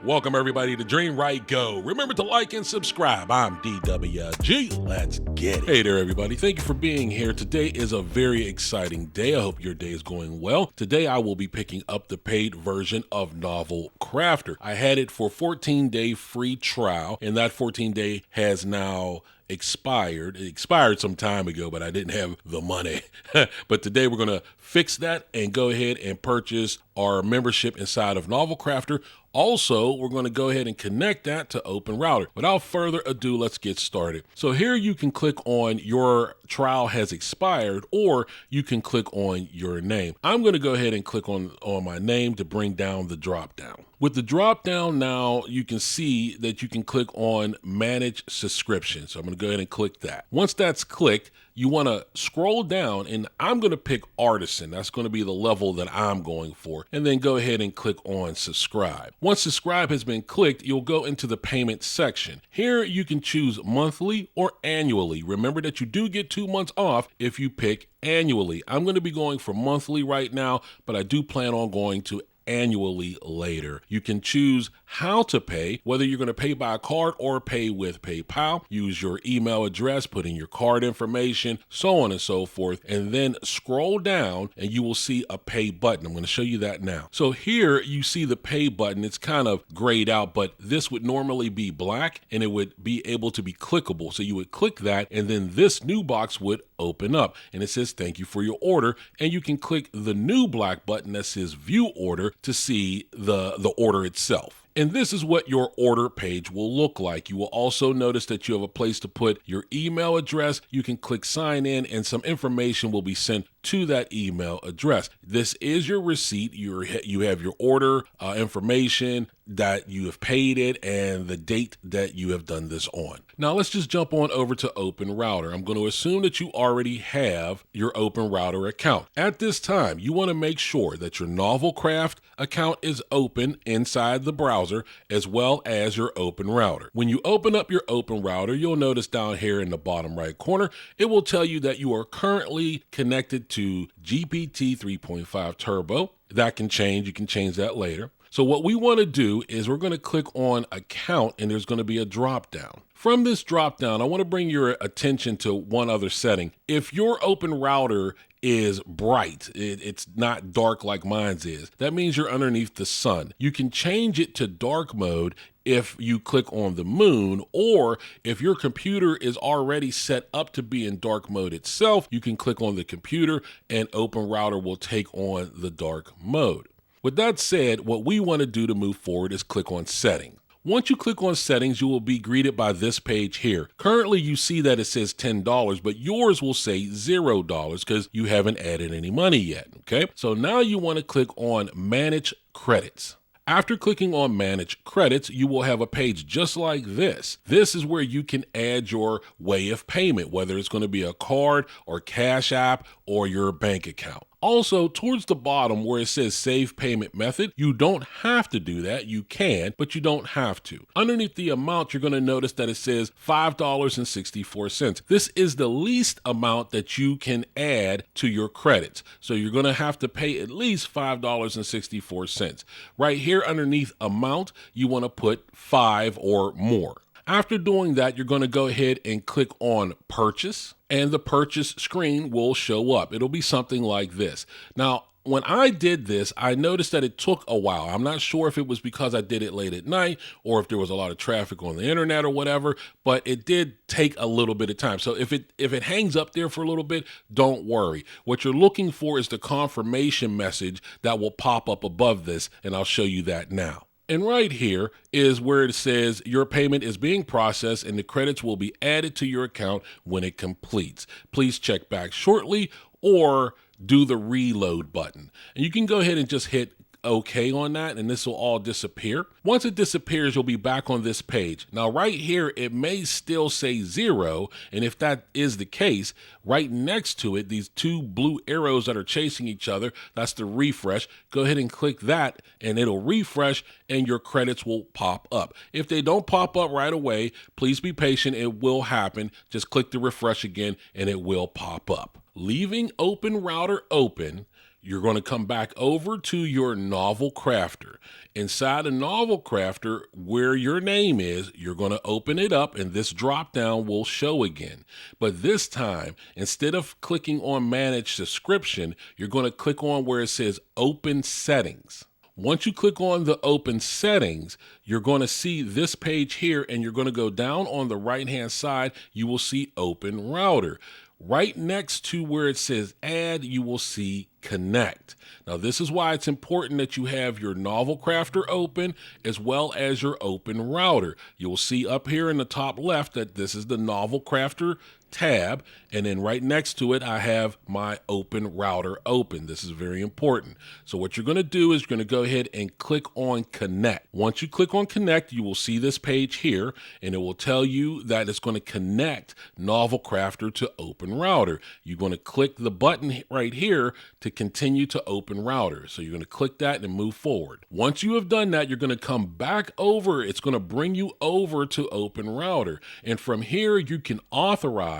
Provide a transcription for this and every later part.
Welcome everybody to Dream Right Go. Remember to like and subscribe. I'm DWG. Let's get it. Hey there everybody. Thank you for being here. Today is a very exciting day. I hope your day is going well. Today I will be picking up the paid version of Novelcrafter. I had it for 14-day free trial, and that 14-day has now expired. It expired some time ago, but I didn't have the money. But today we're going to fix that and go ahead and purchase our membership inside of Novelcrafter. Also, we're going to go ahead and connect that to Openrouter. Without further ado, let's get started. So here you can click on your trial has expired, or you can click on your name. I'm going to go ahead and click on my name to bring down the drop down. With the drop down now, you can see that you can click on Manage Subscription. So I'm going to go ahead and click that. Once that's clicked, you want to scroll down, and I'm going to pick Artisan. That's going to be the level that I'm going for. And then go ahead and click on Subscribe. Once Subscribe has been clicked, you'll go into the payment section. Here you can choose monthly or annually. Remember that you do get 2 months off if you pick annually. I'm going to be going for monthly right now, but I do plan on going to annually later. You can choose how to pay, whether you're going to pay by a card or pay with PayPal. Use your email address, put in your card information, so on and so forth, and then scroll down and you will see a pay button. I'm going to show you that now. So here you see the pay button. It's kind of grayed out, but this would normally be black and it would be able to be clickable. So you would click that and then this new box would open up and it says thank you for your order, and you can click the new black button that says view order to see the order itself. And this is what your order page will look like. You will also notice that you have a place to put your email address. You can click sign in and some information will be sent to that email address. This is your receipt. You have your order information, that you have paid it, and the date that you have done this on. Now let's just jump on over to Openrouter. I'm going to assume that you already have your Openrouter account. At this time, you want to make sure that your Novelcraft account is open inside the browser as well as your Openrouter. When you open up your Openrouter, you'll notice down here in the bottom right corner, it will tell you that you are currently connected to GPT 3.5 Turbo. That can change. You can change that later. So what we want to do is we're going to click on account, and there's going to be a drop down. From this drop down, I want to bring your attention to one other setting. If your Openrouter is bright, it's not dark like mine's is, that means you're underneath the sun. You can change it to dark mode if you click on the moon, or if your computer is already set up to be in dark mode itself, you can click on the computer and Openrouter will take on the dark mode. With that said, what we want to do to move forward is click on settings. Once you click on settings, you will be greeted by this page here. Currently, you see that it says $10, but yours will say $0 because you haven't added any money yet, okay? So now you want to click on Manage Credits. After clicking on Manage Credits, you will have a page just like this. This is where you can add your way of payment, whether it's going to be a card or Cash App or your bank account. Also, towards the bottom where it says Save Payment Method, you don't have to do that. You can, but you don't have to. Underneath the amount, you're going to notice that it says $5.64. This is the least amount that you can add to your credits. So you're going to have to pay at least $5.64. Right here underneath amount, you want to put 5 or more. After doing that, you're going to go ahead and click on Purchase, and the purchase screen will show up. It'll be something like this. Now, when I did this, I noticed that it took a while. I'm not sure if it was because I did it late at night or if there was a lot of traffic on the internet or whatever, but it did take a little bit of time. So if it hangs up there for a little bit, don't worry. What you're looking for is the confirmation message that will pop up above this, and I'll show you that now. And right here is where it says your payment is being processed and the credits will be added to your account when it completes. Please check back shortly or do the reload button. And you can go ahead and just hit OK on that, and this will all disappear. Once it disappears, you'll be back on this page. Now, right here, it may still say 0, and if that is the case, right next to it, these two blue arrows that are chasing each other, that's the refresh. Go ahead and click that, and it'll refresh, and your credits will pop up. If they don't pop up right away, please be patient. It will happen. Just click the refresh again, and it will pop up. Leaving Openrouter open, you're going to come back over to your Novelcrafter. Inside of Novelcrafter, where your name is, you're going to open it up and this drop down will show again. But this time, instead of clicking on Manage Subscription, you're going to click on where it says Open Settings. Once you click on the Open Settings, you're going to see this page here, and you're going to go down on the right-hand side. You will see Open Router. Right next to where it says Add, you will see Connect. Now, this is why it's important that you have your Novelcrafter open as well as your Open Router. You'll see up here in the top left that this is the Novelcrafter tab, and then right next to it I have my Open Router open. This is very important. So what you're going to do is you're going to go ahead and click on Connect. Once you click on Connect, you will see this page here, and it will tell you that it's going to connect Novelcrafter to Open Router. You're going to click the button right here to continue to Open Router. So you're going to click that and move forward. Once you have done that, you're going to come back over. It's going to bring you over to Open Router, and from here you can authorize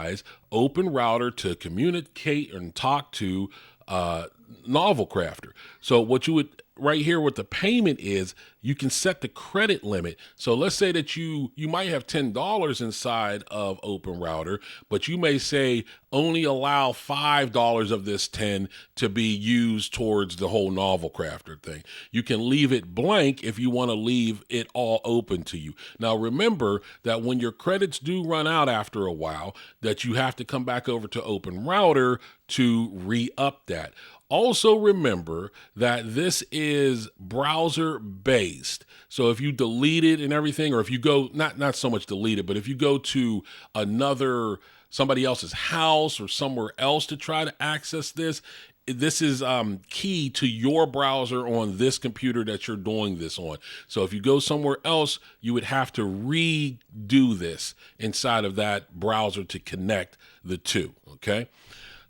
Open Router to communicate and talk to Novelcrafter. So what you would right here, what the payment is, you can set the credit limit. So let's say that you might have $10 inside of Open Router, but you may say only allow $5 of this 10 to be used towards the whole Novelcrafter thing. You can leave it blank if you want to leave it all open to you. Now remember that when your credits do run out after a while, that you have to come back over to Open Router to re-up that. Also remember that this is browser based. So if you delete it and everything, or if you go, not so much delete it, but if you go to somebody else's house or somewhere else to try to access this, this is key to your browser on this computer that you're doing this on. So if you go somewhere else, you would have to redo this inside of that browser to connect the two, okay?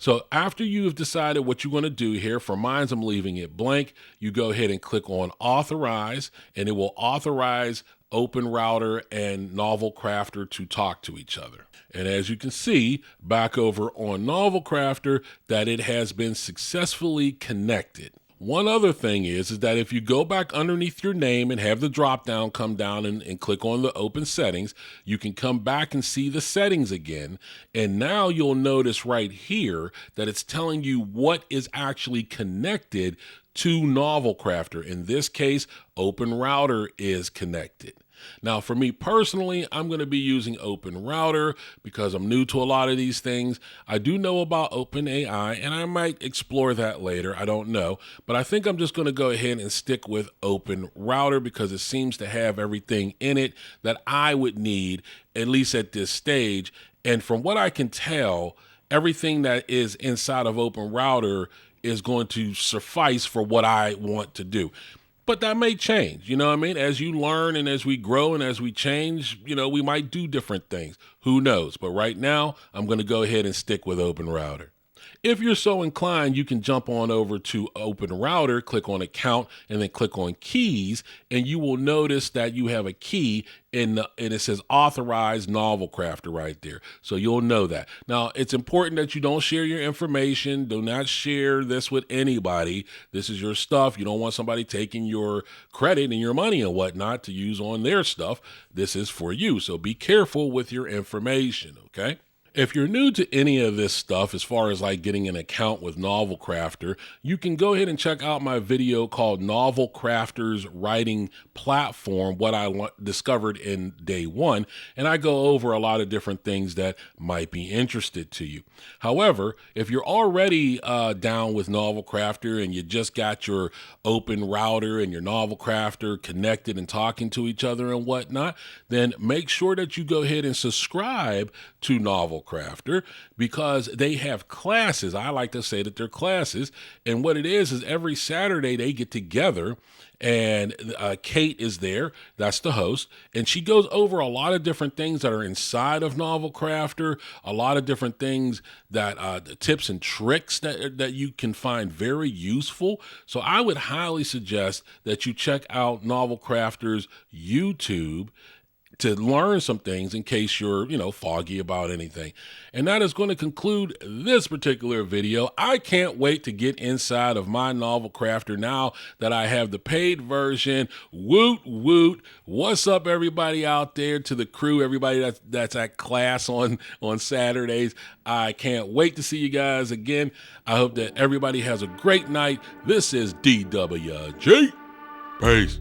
So after you have decided what you want to do here, for mine, I'm leaving it blank. You go ahead and click on Authorize, and it will authorize Open Router and Novelcrafter to talk to each other. And as you can see back over on Novelcrafter, that it has been successfully connected. One other thing is that if you go back underneath your name and have the drop down come down and click on the Open Settings, you can come back and see the settings again. And now you'll notice right here that it's telling you what is actually connected to Novelcrafter. In this case, Open Router is connected. Now, for me personally, I'm going to be using Open Router because I'm new to a lot of these things. I do know about OpenAI, and I might explore that later. I don't know. But I think I'm just going to go ahead and stick with Open Router because it seems to have everything in it that I would need, at least at this stage. And from what I can tell, everything that is inside of Open Router is going to suffice for what I want to do. But that may change, you know what I mean? As you learn and as we grow and as we change, you know, we might do different things. Who knows? But right now, I'm going to go ahead and stick with Open Router. If you're so inclined, you can jump on over to Open Router, click on Account, and then click on Keys, and you will notice that you have a key and it says Authorize Novelcrafter right there. So you'll know that. Now, it's important that you don't share your information. Do not share this with anybody. This is your stuff. You don't want somebody taking your credit and your money and whatnot to use on their stuff. This is for you. So be careful with your information, okay? If you're new to any of this stuff, as far as like getting an account with Novelcrafter, you can go ahead and check out my video called Novelcrafter's Writing Platform, what I discovered in day one, and I go over a lot of different things that might be interested to you. However, if you're already down with Novelcrafter and you just got your Open Router and your Novelcrafter connected and talking to each other and whatnot, then make sure that you go ahead and subscribe to Novelcrafter because they have classes. I like to say that they're classes. And what it is every Saturday they get together and Kate is there. That's the host. And she goes over a lot of different things that are inside of Novelcrafter, a lot of different things that tips and tricks that you can find very useful. So I would highly suggest that you check out Novelcrafter's YouTube to learn some things in case you're, foggy about anything. And that is going to conclude this particular video. I can't wait to get inside of my Novelcrafter now that I have the paid version. Woot, woot. What's up, everybody out there, to the crew, everybody that's at class on Saturdays. I can't wait to see you guys again. I hope that everybody has a great night. This is DWG. Peace.